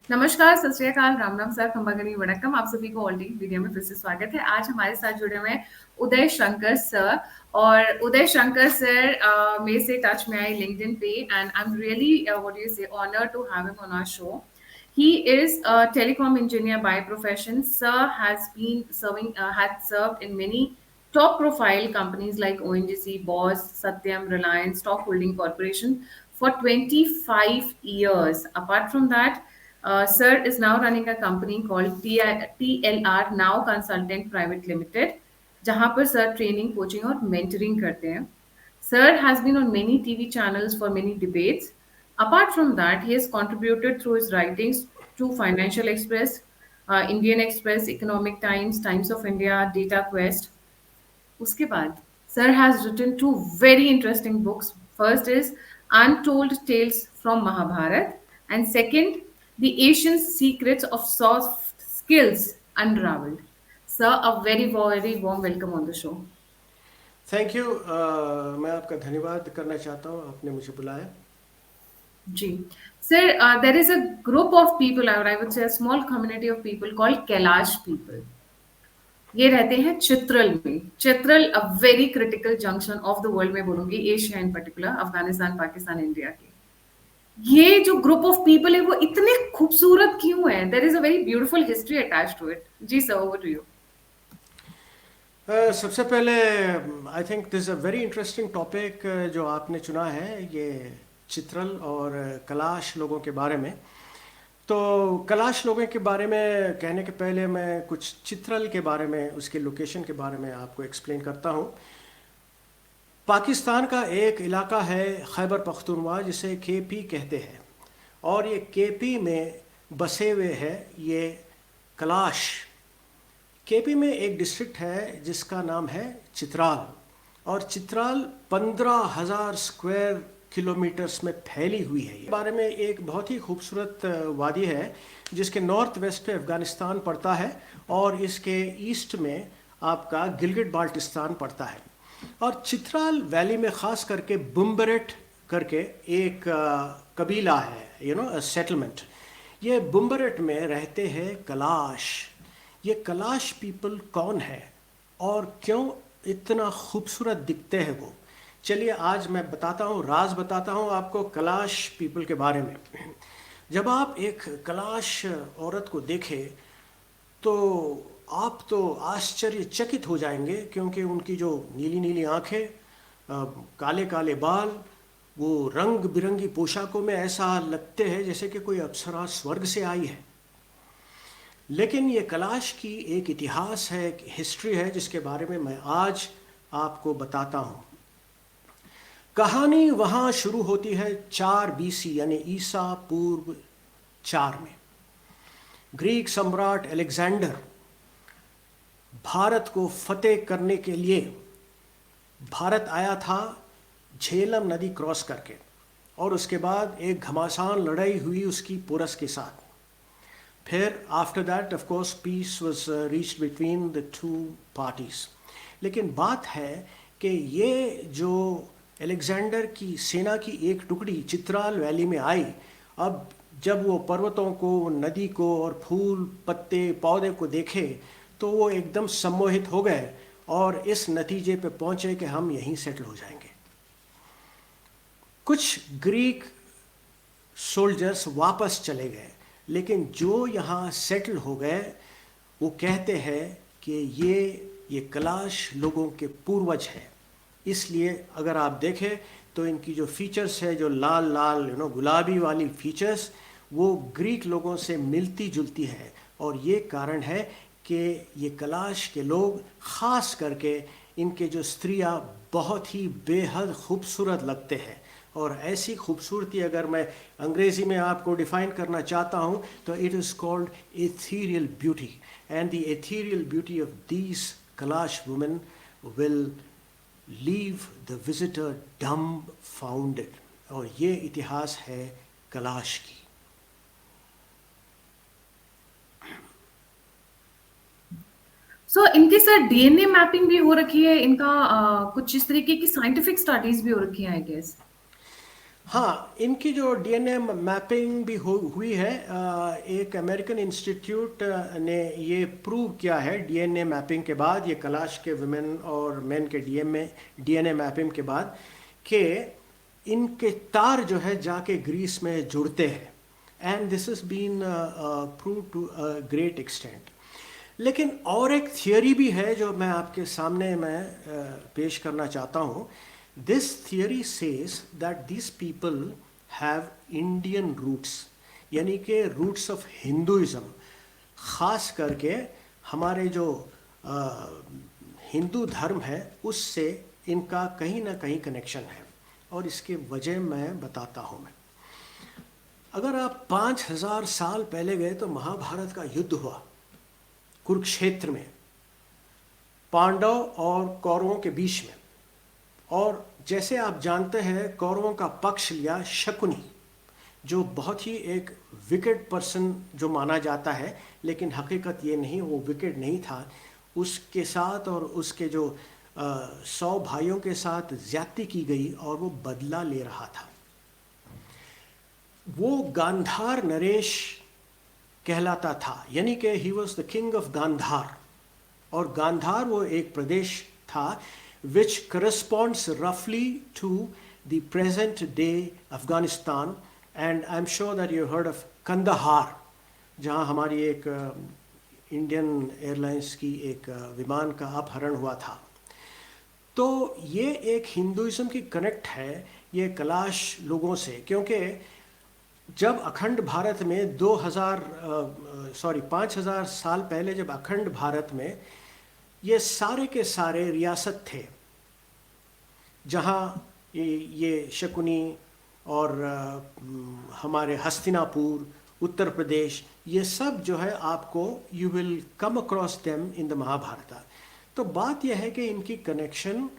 नमस्कार, सत श्री अकाल, राम राम सर, खंबागनी वड़क्कम। आप सभी को ऑल टी वीडियो में फिर से स्वागत है। आज हमारे साथ जुड़े हुए हैं उदय शंकर सर। और उदय शंकर सर मेरे से टच में आए लिंक्डइन पे, and I am really what you say honour to have him on our show. He is a telecom engineer by profession. Sir has been had served in many top profile companies like ONGC, Bosch, Satyam, Reliance, Stock Holding Corporation for 25 years. Apart from that, Sir is now running a company called TLR Now Consultant Private Limited, जहाँ पर sir training, coaching और mentoring करते हैं. Sir has been on many TV channels for many debates. Apart from that, he has contributed through his writings to Financial Express, Indian Express, Economic Times, Times of India, Data Quest. उसके बाद Sir has written two very interesting books. First is Untold Tales from Mahabharat, and second, The Asian Secrets of Soft Skills Unraveled. Sir, a very, very warm welcome on the show. Thank you. मैं आपका धन्यवाद करना चाहता हूँ, आपने मुझे बुलाया। जी sir, there is a group of people, or I would say a small community of people called Kailash people. ये रहते हैं चित्रल में. Chitral a very critical junction of the world में बोलूंगी, Asia in particular, Afghanistan, Pakistan, India के. ये जो ग्रुप ऑफ पीपल है वो इतने खूबसूरत क्यों है? There is a very beautiful history attached to it. जी सर, ओवर टू यू. सबसे पहले I think this a very interesting topic जो आपने चुना है, ये चित्रल और कलाश लोगों के बारे में। तो कलाश लोगों के बारे में कहने के पहले मैं कुछ चित्रल के बारे में, उसके लोकेशन के बारे में आपको एक्सप्लेन करता हूँ। पाकिस्तान का एक इलाका है खैबर पख्तूनख्वा, जिसे केपी कहते हैं, और ये केपी में बसे हुए है ये कलाश। केपी में एक डिस्ट्रिक्ट है जिसका नाम है चित्राल, और चित्राल 15,000 स्क्वायर किलोमीटर्स में फैली हुई है। ये बारे में एक बहुत ही खूबसूरत वादी है जिसके नॉर्थ वेस्ट पे अफ़गानिस्तान पड़ता है, और इसके ईस्ट में आपका गिलगिट बाल्टिस्तान पड़ता है। और चित्राल वैली में ख़ास करके बुम्बरेट करके एक कबीला है, सेटलमेंट। ये बुम्बरेट में रहते हैं कलाश। ये कलाश पीपल कौन है और क्यों इतना खूबसूरत दिखते हैं वो, चलिए आज मैं बताता हूँ, राज बताता हूँ आपको कलाश पीपल के बारे में। जब आप एक कलाश औरत को देखें तो आप तो आश्चर्यचकित हो जाएंगे, क्योंकि उनकी जो नीली नीली आँखें, काले काले बाल, वो रंग बिरंगी पोशाकों में ऐसा लगते हैं जैसे कि कोई अप्सरा स्वर्ग से आई है। लेकिन ये कलाश की एक इतिहास है, एक हिस्ट्री है, जिसके बारे में मैं आज आपको बताता हूँ। कहानी वहाँ शुरू होती है 4 BC यानी ईसा पूर्व 4 में। ग्रीक सम्राट अलेक्जेंडर भारत को फतेह करने के लिए भारत आया था झेलम नदी क्रॉस करके, और उसके बाद एक घमासान लड़ाई हुई उसकी पोरस के साथ। फिर after that of course piece was reached between the two parties. लेकिन बात है कि ये जो अलेक्जेंडर की सेना की एक टुकड़ी चित्राल वैली में आई, अब जब वो पर्वतों को, नदी को और फूल पत्ते पौधे को देखे तो वो एकदम सम्मोहित हो गए और इस नतीजे पे पहुंचे कि हम यहीं सेटल हो जाएंगे। कुछ ग्रीक सोल्जर्स वापस चले गए, लेकिन जो यहाँ सेटल हो गए वो कहते हैं कि ये कलाश लोगों के पूर्वज हैं। इसलिए अगर आप देखें तो इनकी जो फीचर्स है, जो लाल लाल गुलाबी वाली फीचर्स, वो ग्रीक लोगों से मिलती जुलती है। और ये कारण है कि ये कलाश के लोग, ख़ास करके इनके जो स्त्रियां, बहुत ही बेहद खूबसूरत लगते हैं। और ऐसी खूबसूरती अगर मैं अंग्रेज़ी में आपको डिफ़ाइन करना चाहता हूँ तो it is called ethereal beauty, and the ethereal beauty of these Kalash women will leave the visitor dumbfounded। और ये इतिहास है कलाश की। सो इनके साथ डीएनए मैपिंग भी हो रखी है, इनका कुछ इस तरीके की साइंटिफिक स्टडीज भी हो रखी है, आई गेस. हाँ, इनकी जो डीएनए मैपिंग भी हुई है, एक अमेरिकन इंस्टीट्यूट ने ये प्रूव किया है डीएनए मैपिंग के बाद, ये कैलाश के वुमेन और मेन के डीएनए मैपिंग के बाद, कि इनके तार जो है जाके ग्रीस में जुड़ते हैं, and this is been prove to a great extent. लेकिन और एक थियोरी भी है जो मैं आपके सामने पेश करना चाहता हूँ। This theory says that this people have Indian roots, यानी कि रूट्स ऑफ हिंदुइज्म, ख़ास करके हमारे जो हिंदू धर्म है उससे इनका कहीं ना कहीं कनेक्शन है, और इसके वजह मैं बताता हूँ। अगर आप 5000 साल पहले गए तो महाभारत का युद्ध हुआ कुरुक्षेत्र में, पांडव और कौरवों के बीच में। और जैसे आप जानते हैं, कौरवों का पक्ष लिया शकुनी, जो बहुत ही एक विकेट पर्सन जो माना जाता है, लेकिन हकीकत ये नहीं, वो विकेट नहीं था। उसके साथ और उसके जो 100 भाइयों के साथ ज्यादती की गई और वो बदला ले रहा था। वो गांधार नरेश कहलाता था, यानी कि he was the king of Gandhar. और गांधार वो एक प्रदेश था which corresponds roughly to the present day Afghanistan, and I'm sure that you heard of Kandahar, जहाँ हमारी एक इंडियन एयरलाइंस की एक विमान का अपहरण हुआ था। तो ये एक हिंदुइज्म की कनेक्ट है ये कैलाश लोगों से, क्योंकि जब अखंड भारत में 5000 साल पहले जब अखंड भारत में ये सारे के सारे रियासत थे, जहाँ ये शकुनी और हमारे हस्तिनापुर, उत्तर प्रदेश, ये सब जो है आपको you will come across them in the Mahabharat. तो बात यह है कि इनकी कनेक्शन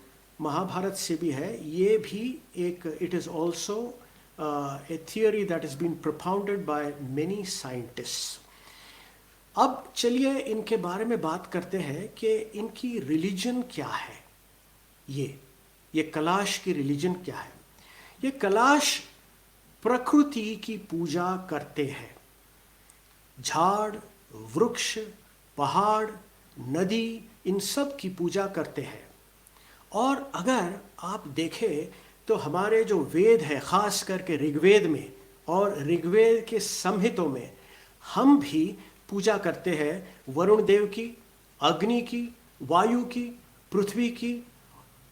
महाभारत से भी है। ये भी एक, it is also a theory that is been propounded by many scientists. अब चलिए इनके बारे में बात करते हैं कि इनकी रिलीजन क्या है। ये कैलाश की रिलीजन क्या है। ये कैलाश प्रकृति की पूजा करते हैं। झाड़, वृक्ष, पहाड़, नदी, इन सब की पूजा करते हैं। और अगर आप देखें तो हमारे जो वेद है, ख़ास करके ऋग्वेद में और ऋग्वेद के संहितों में, हम भी पूजा करते हैं वरुण देव की, अग्नि की, वायु की, पृथ्वी की।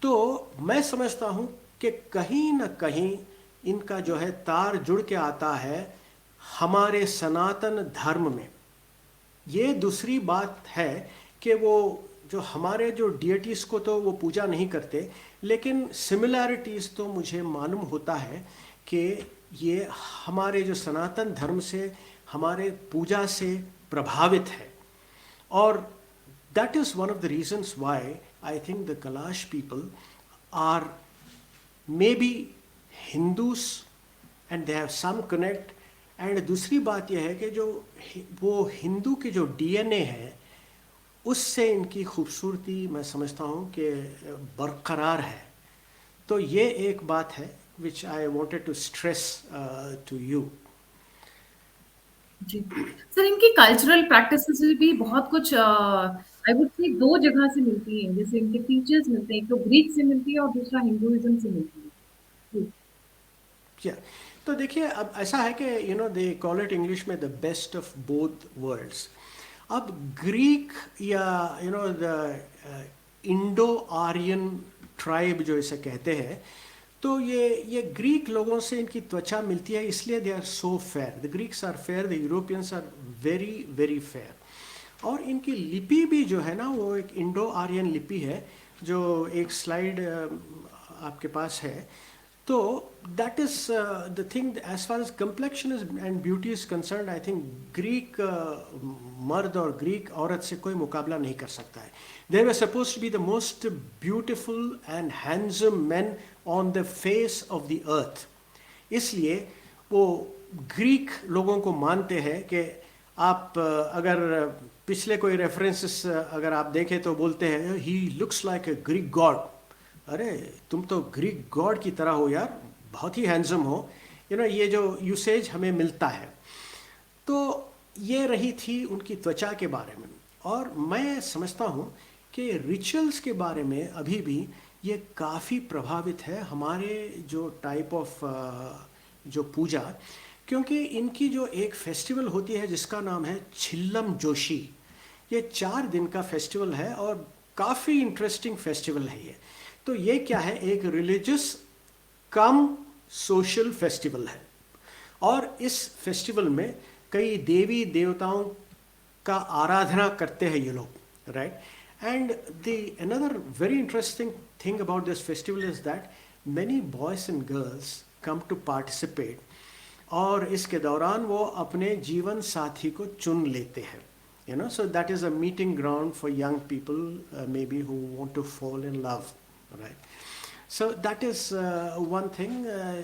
तो मैं समझता हूँ कि कहीं न कहीं इनका जो है तार जुड़ के आता है हमारे सनातन धर्म में। ये दूसरी बात है कि वो जो हमारे जो डिएटीज़ को तो वो पूजा नहीं करते, लेकिन सिमिलैरिटीज़ तो मुझे मालूम होता है कि ये हमारे जो सनातन धर्म से, हमारे पूजा से प्रभावित है। और that is one of the reasons why I think the Kalash people are maybe Hindus and they have some connect। and दूसरी बात यह है कि जो वो हिंदू के जो डीएनए है उससे इनकी खूबसूरती मैं समझता हूँ कि बरकरार है। तो ये एक बात है which I wanted to stress to you। जी सर, इनकी कल्चरल प्रैक्टिसेस भी बहुत कुछ आई वुड से 2 जगह से मिलती हैं। जैसे इनके फीचर्स मिलते हैं, एक तो ग्रीक से मिलती है और दूसरा हिंदुइज्म से मिलती है। क्या तो देखिए, अब ऐसा है कि दे कॉल इट इंग्लिश में the best of both worlds. अब ग्रीक या द इंडो आर्यन ट्राइब जो इसे कहते हैं, तो ये ग्रीक लोगों से इनकी त्वचा मिलती है, इसलिए they are so fair. The Greeks are fair, the Europeans are very very fair. और इनकी लिपि भी जो है ना, वो एक इंडो आर्यन लिपि है, जो एक स्लाइड आपके पास है। तो that is the thing as far as complexion and beauty is concern. I think Greek मर्द और ग्रीक औरत से कोई मुकाबला नहीं कर सकता है। They were supposed to be the most beautiful and handsome men on the face of the earth। इसलिए वो ग्रीक लोगों को मानते हैं कि आप अगर पिछले कोई रेफरेंसेस अगर आप देखें तो बोलते हैं he looks like a Greek God. अरे तुम तो ग्रीक गॉड की तरह हो यार, बहुत ही हैंडसम हो, ये जो यूसेज हमें मिलता है। तो ये रही थी उनकी त्वचा के बारे में। और मैं समझता हूँ कि रिचुअल्स के बारे में अभी भी ये काफ़ी प्रभावित है हमारे जो टाइप ऑफ जो पूजा, क्योंकि इनकी जो एक फेस्टिवल होती है जिसका नाम है छिल्लम जोशी। ये 4 दिन का फेस्टिवल है और काफ़ी इंटरेस्टिंग फेस्टिवल है ये। तो ये क्या है, एक रिलीजियस कम सोशल फेस्टिवल है। और इस फेस्टिवल में कई देवी देवताओं का आराधना करते हैं ये लोग, right. And the another very interesting thing about this festival is that many boys and girls come to participate, और इसके दौरान वो अपने जीवन साथी को चुन लेते हैं, so that is a meeting ground for young people maybe who want to fall in love, right. So that is one thing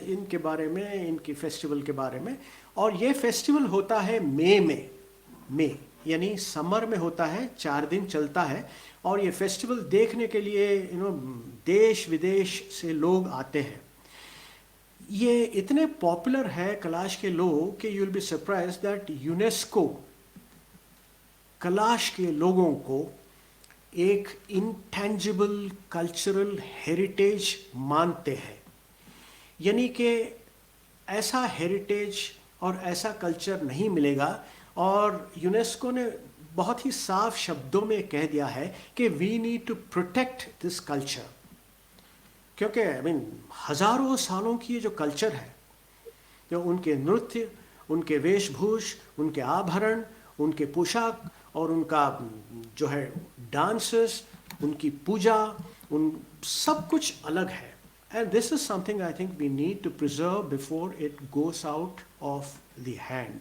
इनके बारे में, इनकी फेस्टिवल के बारे में। और ये फेस्टिवल होता है मई यानी समर में होता है, 4 दिन चलता है। और ये फेस्टिवल देखने के लिए देश विदेश से लोग आते हैं। ये इतने पॉपुलर है कैलाश के लोग कि you will be surprise that UNESCO Kailash के लोगों को एक इंटेंजिबल कल्चरल हेरिटेज मानते हैं। यानी कि ऐसा हेरिटेज और ऐसा कल्चर नहीं मिलेगा। और यूनेस्को ने बहुत ही साफ शब्दों में कह दिया है कि we need to protect this culture, क्योंकि हज़ारों सालों की ये जो कल्चर है, जो उनके नृत्य, उनके वेशभूष, उनके आभरण, उनके पोशाक और उनका जो है डांसेस, उनकी पूजा, उन सब कुछ अलग है। And this is something I think we need to preserve before it goes out of the hand.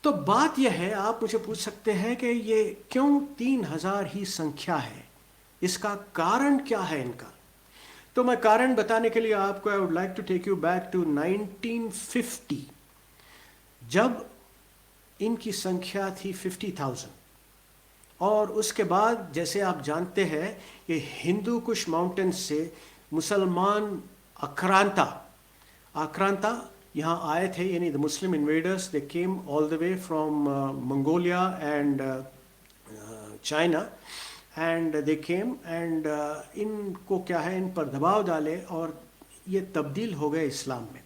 तो बात यह है, आप मुझे पूछ सकते हैं कि ये क्यों 3000 ही संख्या है, इसका कारण क्या है इनका। तो मैं कारण बताने के लिए आपको I would like to take you back to 1950, जब इनकी संख्या थी 50,000। और उसके बाद जैसे आप जानते हैं ये हिंदू कुश माउंटेन्स से मुसलमान आक्रांता यहाँ आए थे, यानी the Muslim invaders, they came all the way from Mongolia and China, and they came and इनको क्या है, इन पर दबाव डाले और ये तब्दील हो गए इस्लाम में।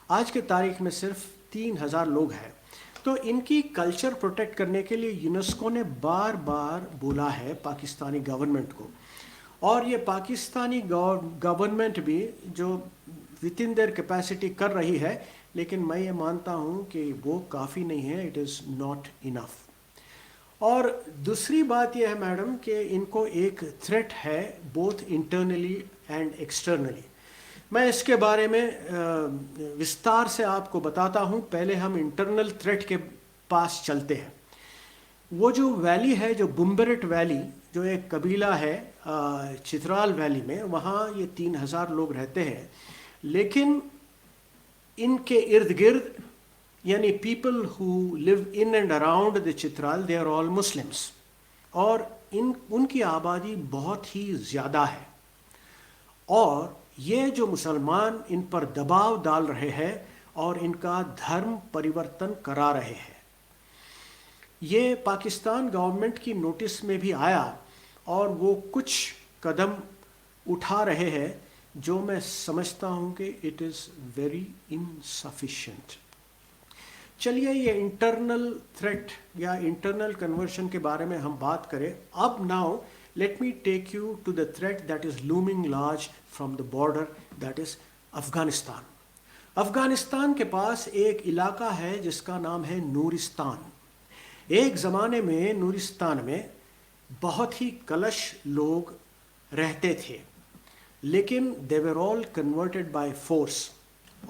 आज के तारीख में सिर्फ 3000 लोग हैं। तो इनकी कल्चर प्रोटेक्ट करने के लिए यूनेस्को ने बार बार बोला है पाकिस्तानी गवर्नमेंट को, और ये पाकिस्तानी गवर्नमेंट भी जो विद इन देयर कैपेसिटी कर रही है, लेकिन मैं ये मानता हूँ कि वो काफ़ी नहीं है, इट इज़ नॉट इनफ। और दूसरी बात यह है मैडम कि इनको एक थ्रेट है बोथ इंटरनली एंड एक्सटर्नली। मैं इसके बारे में विस्तार से आपको बताता हूँ। पहले हम इंटरनल थ्रेट के पास चलते हैं। वो जो वैली है, जो बुम्बेरेट वैली, जो एक कबीला है चित्राल वैली में, वहाँ ये 3000 लोग रहते हैं। लेकिन इनके इर्द गिर्द यानी people who live in and around the Chitral, they are all Muslims, और उनकी आबादी बहुत ही ज़्यादा है। और ये जो मुसलमान इन पर दबाव डाल रहे हैं और इनका धर्म परिवर्तन करा रहे हैं, ये पाकिस्तान गवर्नमेंट की नोटिस में भी आया और वो कुछ कदम उठा रहे हैं जो मैं समझता हूँ कि इट इज़ वेरी इनसफिशिएंट। चलिए ये इंटरनल थ्रेट या इंटरनल कन्वर्शन के बारे में हम बात करें। अब now let me take you to the threat that is looming large from the border, that is Afghanistan. Afghanistan के पास एक इलाका है जिसका नाम है नूरिस्तान। एक ज़माने में नूरिस्तान में बहुत ही कलश लोग रहते थे, लेकिन they were all converted by force,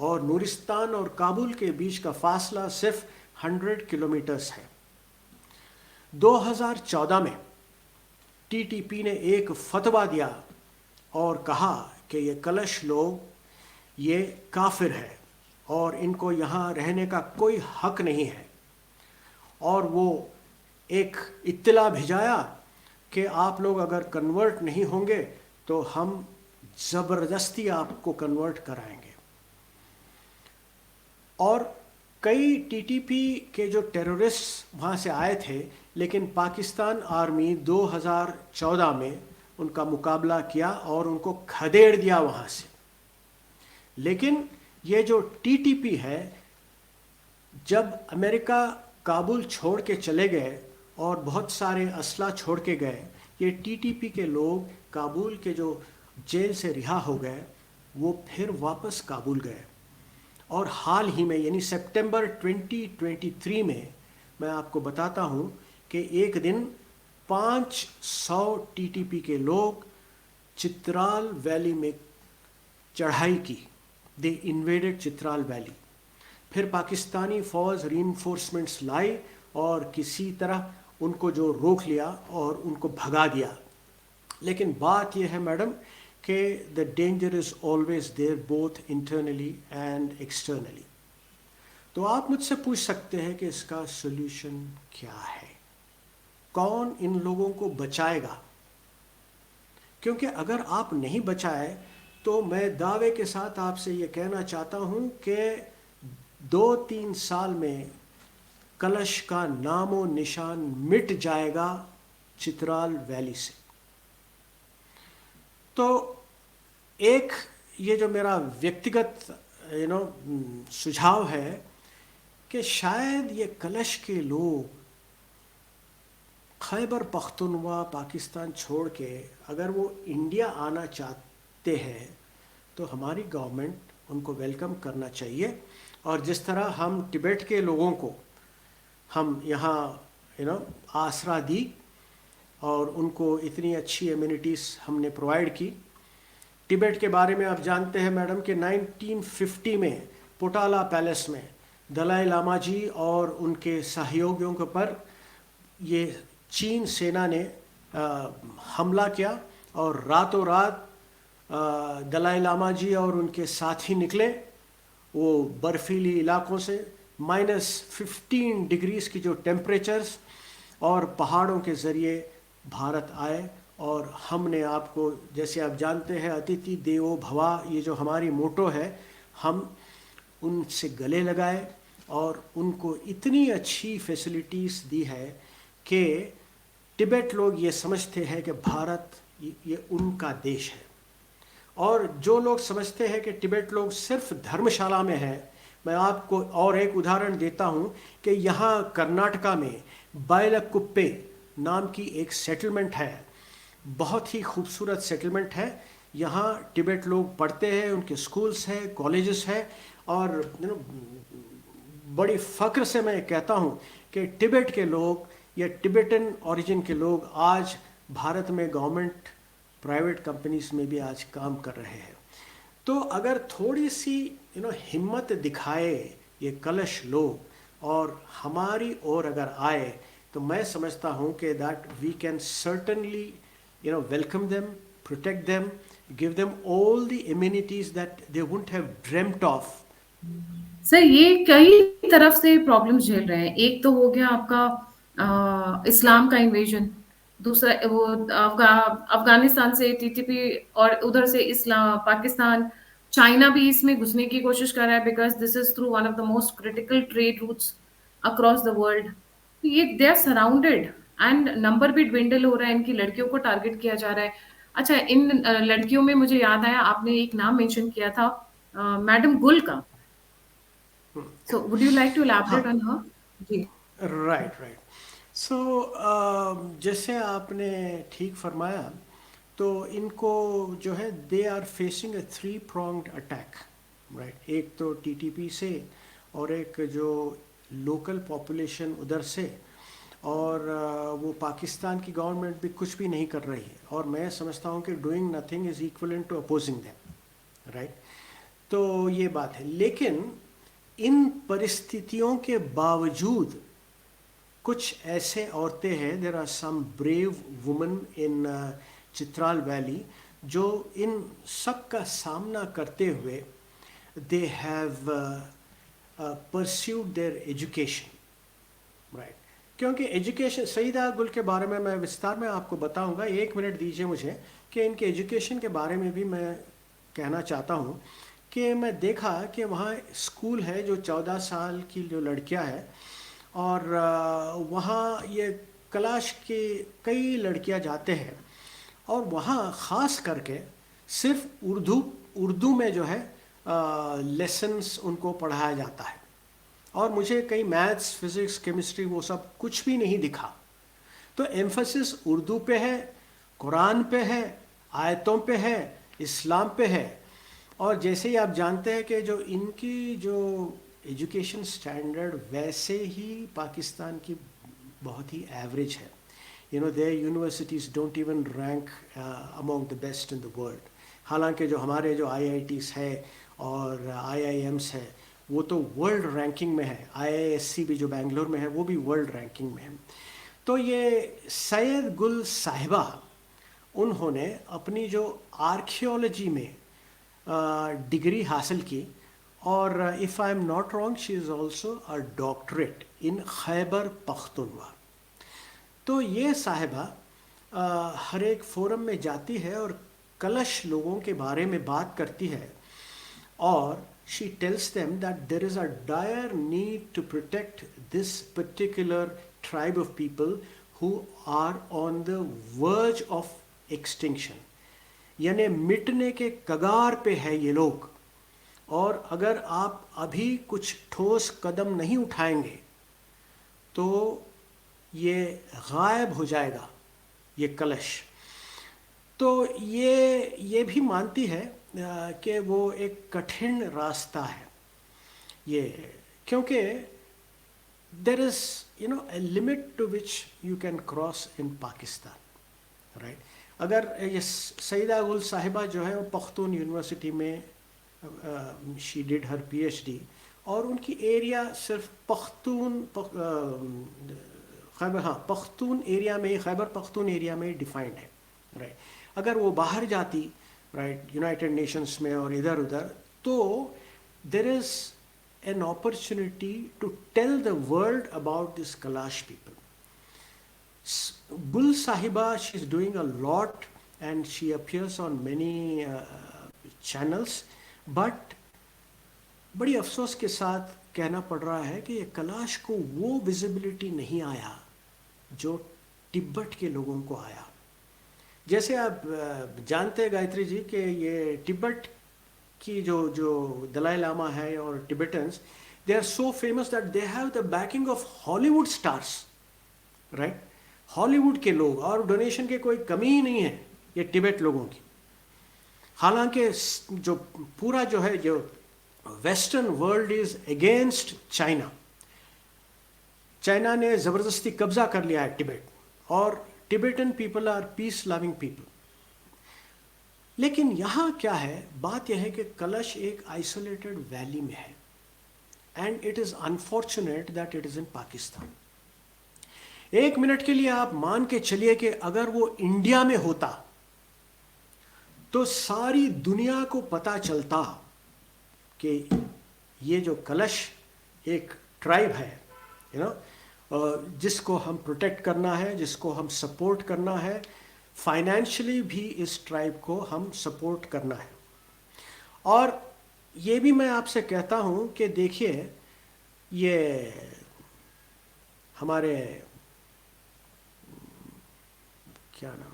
और नूरिस्तान और काबुल के बीच का फासला सिर्फ 100 किलोमीटर्स है। 2014 में टीटीपी ने एक फतवा दिया और कहा कि ये कलश लोग ये काफिर है और इनको यहाँ रहने का कोई हक नहीं है। और वो एक इत्तला भिजाया कि आप लोग अगर कन्वर्ट नहीं होंगे तो हम ज़बरदस्ती आपको कन्वर्ट कराएंगे। और कई टीटीपी के जो टेररिस्ट वहाँ से आए थे, लेकिन पाकिस्तान आर्मी 2014 में उनका मुकाबला किया और उनको खदेड़ दिया वहाँ से। लेकिन ये जो टीटीपी है, जब अमेरिका काबुल छोड़ के चले गए और बहुत सारे असला छोड़ के गए, ये टीटीपी के लोग काबुल के जो जेल से रिहा हो गए, वो फिर वापस काबुल गए। और हाल ही में यानी सितंबर 2023 में मैं आपको बताता हूँ कि एक दिन 500 टीटीपी के लोग चित्राल वैली में चढ़ाई की। दे इन्वेडेड चित्राल वैली। फिर पाकिस्तानी फ़ौज रीइंफोर्समेंट्स लाई और किसी तरह उनको जो रोक लिया और उनको भगा दिया। लेकिन बात यह है मैडम कि the danger is always there both internally and externally. तो आप मुझसे पूछ सकते हैं कि इसका सोल्यूशन क्या है, कौन इन लोगों को बचाएगा? क्योंकि अगर आप नहीं बचाए तो मैं दावे के साथ आपसे ये कहना चाहता हूँ कि 2-3 साल में कलश का नामो निशान मिट जाएगा चित्राल वैली से। तो एक ये जो मेरा व्यक्तिगत सुझाव है कि शायद ये कलश के लोग खैबर पख्तूनख्वा पाकिस्तान छोड़ के अगर वो इंडिया आना चाहते हैं तो हमारी गवर्नमेंट उनको वेलकम करना चाहिए। और जिस तरह हम तिब्बत के लोगों को हम यहाँ आसरा दी और उनको इतनी अच्छी एमिनिटीज़ हमने प्रोवाइड की। तिब्बत के बारे में आप जानते हैं मैडम कि 1950 में पोटाला पैलेस में दलाई लामा जी और उनके सहयोगियों के पर ये चीन सेना ने हमला किया और रातों रात दलाई लामा जी और उनके साथी निकले वो बर्फीली इलाकों से, -15 डिग्रीज की जो टेम्परेचर्स, और पहाड़ों के ज़रिए भारत आए। और हमने आपको, जैसे आप जानते हैं, अतिथि देवो भवा, ये जो हमारी मोटो है, हम उनसे गले लगाए और उनको इतनी अच्छी फैसिलिटीज़ दी है कि तिब्बत लोग ये समझते हैं कि भारत ये उनका देश है। और जो लोग समझते हैं कि तिब्बत लोग सिर्फ धर्मशाला में है, मैं आपको और एक उदाहरण देता हूँ कि यहाँ कर्नाटका में बायलकुप्पे नाम की एक सेटलमेंट है, बहुत ही खूबसूरत सेटलमेंट है। यहाँ तिब्बत लोग पढ़ते हैं, उनके स्कूल्स हैं, कॉलेजेस हैं। और बड़ी फ़ख्र से मैं कहता हूँ कि तिब्बत के लोग या तिब्बतन ओरिजिन के लोग आज भारत में गवर्नमेंट प्राइवेट कंपनीज में भी आज काम कर रहे हैं। तो अगर थोड़ी सी हिम्मत दिखाए ये कलश लोग और हमारी ओर अगर आए, तो मैं समझता हूँ कि that we can certainly welcome them, protect them, give them all the immunities that they wouldn't have dreamed of. Sir, ये कई तरफ से प्रॉब्लम्स झेल रहे हैं। एक तो हो गया आपका इस्लाम का इन्वेजन, दूसरा वो अफगानिस्तान से टीटीपी, और उधर से इस्लाम पाकिस्तान, चाइना भी इसमें घुसने की कोशिश कर रहा है because this is through one of the most critical trade routes across the world. ये they are surrounded and number भी ड्विंडल हो रहा है, इनकी लड़कियों को टारगेट किया जा रहा है। अच्छा, इन लड़कियों में मुझे याद आया, आपने एक नाम मेंशन किया था, मैडम गुल का। So would you like to elaborate on her? जी। राइट। सो जैसे आपने ठीक फरमाया, तो इनको जो है they are facing a 3-pronged attack, right. एक तो टीटीपी से, और एक जो लोकल पॉपुलेशन उधर से, और वो पाकिस्तान की गवर्नमेंट भी कुछ भी नहीं कर रही है। और मैं समझता हूँ कि doing nothing is equivalent to opposing them, right. तो ये बात है। लेकिन इन परिस्थितियों के बावजूद कुछ ऐसे औरतें हैं, there are some brave women in Chitral valley, जो इन सब का सामना करते हुए they have pursued their education, right. क्योंकि एजुकेशन, सईदा गुल के बारे में मैं विस्तार में आपको बताऊंगा, 1 मिनट दीजिए मुझे कि इनके एजुकेशन के बारे में भी मैं कहना चाहता हूँ कि मैं देखा कि वहाँ स्कूल है जो 14 साल की जो लड़कियाँ हैं, और वहाँ ये कलाश की कई लड़कियाँ जाते हैं, और वहाँ ख़ास करके सिर्फ उर्दू में जो है लेसन्स उनको पढ़ाया जाता है, और मुझे कई मैथ्स, फिज़िक्स, केमिस्ट्री वो सब कुछ भी नहीं दिखा। तो एम्फसिस उर्दू पे है, कुरान पे है, आयतों पे है, इस्लाम पे है। और जैसे ही आप जानते हैं कि जो इनकी जो एजुकेशन स्टैंडर्ड वैसे ही पाकिस्तान की बहुत ही एवरेज है। You know, their universities don't even rank among the best in the world. हालांकि जो हमारे जो आईआईटीज़ है और आईआईएम्स है वो तो वर्ल्ड रैंकिंग में है, आईआईएससी भी जो बेंगलोर में है वो भी वर्ल्ड रैंकिंग में है। तो ये सैयद गुल साहिबा, उन्होंने अपनी जो आर्कियोलॉजी में डिग्री हासिल की, और if I am not wrong she is also a doctorate in Khyber Pakhtunkhwa. तो ये साहिबा हर एक फोरम में जाती है और कलश लोगों के बारे में बात करती है, और she tells them that there is a dire need to protect this particular tribe of people who are on the verge of extinction, यानी मिटने के कगार पे है ये लोग, और अगर आप अभी कुछ ठोस कदम नहीं उठाएंगे तो ये गायब हो जाएगा ये कलश। तो ये भी मानती है कि वो एक कठिन रास्ता है ये, क्योंकि there is a limit to which you can cross in Pakistan, right. अगर ये सईदा गुल साहिबा जो है वो पख्तून यूनिवर्सिटी में शी डिड हर पीएचडी, और उनकी एरिया सिर्फ पख्तून एरिया में, खैबर पख्तून एरिया में डिफाइंड है, राइट। अगर वो बाहर जाती, राइट, यूनाइटेड नेशंस में और इधर उधर, तो there is an opportunity to tell the world about this Kalash people. Gul Sahiba, she is doing a lot and she appears on many channels, but बड़ी अफसोस के साथ कहना पड़ रहा है कि ये कलाश को वो विजिबिलिटी नहीं आया जो तिब्बत के लोगों को आया। जैसे आप जानते हैं गायत्री जी कि ये तिब्बत की जो दलाई लामा है और Tibetans, they are so famous that they have the backing of Hollywood stars, right. Hollywood के लोग, और डोनेशन के कोई कमी ही नहीं है ये तिब्बत लोगों की। हालांकि जो पूरा जो है, जो western world is against China, China ने ज़बरदस्ती कब्जा कर लिया है तिब्बत, और Tibetan people are peace loving people. लेकिन यहाँ क्या है, बात यह है कि कलश एक आइसोलेटेड वैली में है, and it is unfortunate that it is in Pakistan. 1 minute के लिए आप मान के चलिए कि अगर वो इंडिया में होता तो सारी दुनिया को पता चलता कि ये जो कलश एक ट्राइब है, यू नो, जिसको हम प्रोटेक्ट करना है, जिसको हम सपोर्ट करना है, फाइनेंशियली भी इस ट्राइब को हम सपोर्ट करना है। और ये भी मैं आपसे कहता हूँ कि देखिए, ये हमारे क्या नाम,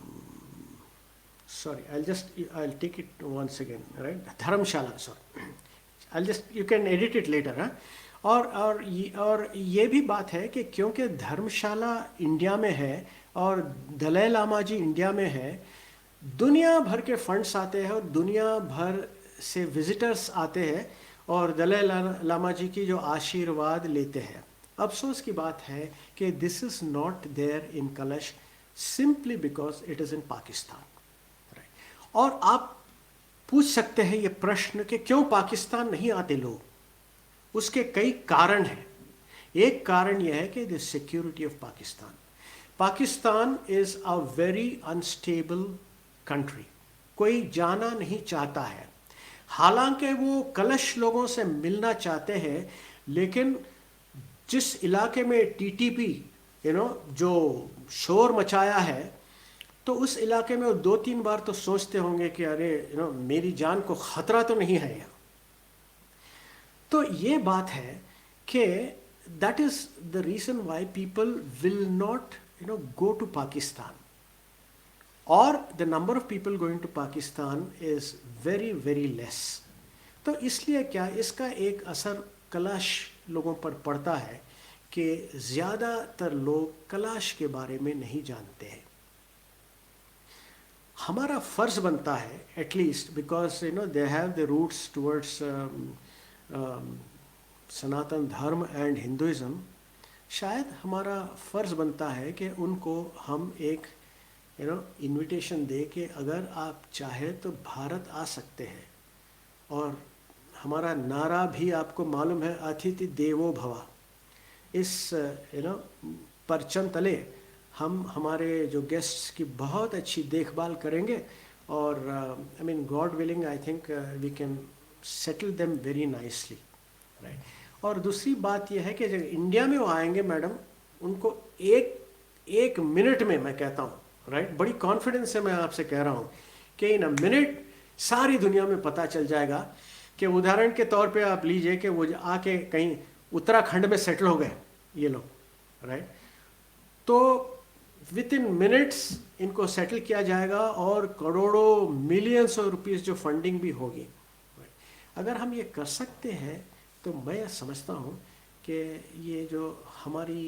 sorry, I'll take it once again, right? Dharamshala, sorry, you can edit it later, huh? और ये भी बात है कि क्योंकि धर्मशाला इंडिया में है और दलाई लामा जी इंडिया में है, दुनिया भर के फंड्स आते हैं और दुनिया भर से विजिटर्स आते हैं और दलाई लामा जी की जो आशीर्वाद लेते हैं। अफसोस की बात है कि this is not there in Kalash simply because it is in Pakistan, right. और आप पूछ सकते हैं ये प्रश्न कि क्यों पाकिस्तान नहीं आते लोग। उसके कई कारण हैं। एक कारण यह है कि the security of Pakistan. Pakistan is a very unstable country, कोई जाना नहीं चाहता है। हालांकि वो कलश लोगों से मिलना चाहते हैं, लेकिन जिस इलाके में टीटीपी जो शोर मचाया है, तो उस इलाके में वो 2-3 बार तो सोचते होंगे कि अरे मेरी जान को खतरा तो नहीं है यहाँ। तो ये बात है कि that is the reason why people will not go to Pakistan, और the number of people going to Pakistan is very very less. तो इसलिए क्या इसका एक असर कलाश लोगों पर पड़ता है कि ज़्यादातर लोग कलाश के बारे में नहीं जानते हैं। हमारा फ़र्ज़ बनता है at least, because they have the roots towards Sanatan Dharma and Hinduism, शायद हमारा फ़र्ज़ बनता है कि उनको हम एक इनविटेशन दे के अगर आप चाहे तो भारत आ सकते हैं। और हमारा नारा भी आपको मालूम है, अतिथि देवो भवा। इस परचम तले हम हमारे जो गेस्ट्स की बहुत अच्छी देखभाल करेंगे, और I mean God willing I think we can settle them very nicely, right. और दूसरी बात यह है कि जब इंडिया में वो आएंगे मैडम, उनको एक मिनट में, मैं कहता हूँ, राइट, बड़ी कॉन्फिडेंस से मैं आपसे कह रहा हूँ कि इन अ मिनट सारी दुनिया में पता चल जाएगा कि उदाहरण के तौर पे आप लीजिए कि वो आके कहीं उत्तराखंड में सेटल हो गए ये लोग, राइट, तो विद इन मिनट्स इनको सेटल किया जाएगा और करोड़ों मिलियंस ऑफ रुपीस जो फंडिंग भी होगी। अगर हम ये कर सकते हैं तो मैं समझता हूँ कि ये जो हमारी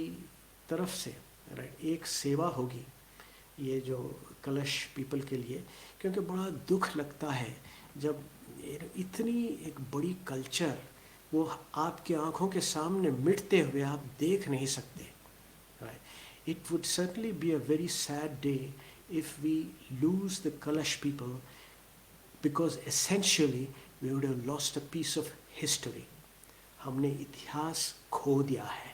तरफ से, राइट, एक सेवा होगी ये जो कलश पीपल के लिए, क्योंकि बड़ा दुख लगता है जब इतनी एक बड़ी कल्चर वो आपकी आंखों के सामने मिटते हुए आप देख नहीं सकते, right. It would certainly be a very sad day if we lose the Kalash people, because essentially we would have lost a piece of history. हमने इतिहास खो दिया है।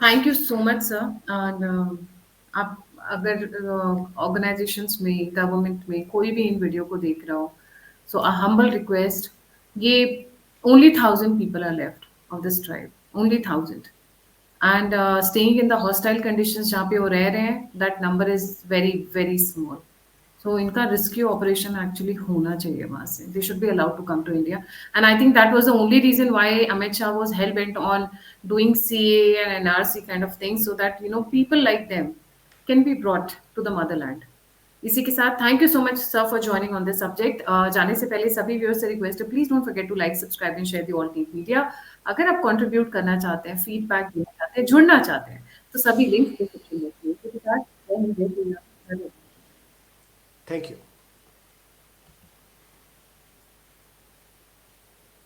Thank you so much sir. और आप अगर ऑर्गेनाइजेशंस में, गवर्नमेंट में कोई भी इन वीडियो को देख रहा हो, सो अ हम्बल रिक्वेस्ट, ये only 1000 people are left of this tribe, only 1000, and staying in the hostile conditions जहाँ पे वो रह रहे हैं, that number is very very small. So इनका रेस्क्यू ऑपरेशन एक्चुअली होना चाहिए वहाँ से। They should be allowed to come to India, and I think that was the only reason why Amit Shah was hell bent on doing CA and NRC kind of things, so that people like them can be brought to the motherland. इसी के साथ thank you so much sir for joining on this subject. जाने से पहले सभी viewers से request है, please don't forget to like, subscribe and share the all team media. अगर आप कंट्रीब्यूट करना चाहते हैं, फीडबैक देना चाहते हैं, जुड़ना चाहते हैं, तो सभी लिंक्स डिस्क्रिप्शन में। इसी के साथ थैंक यू।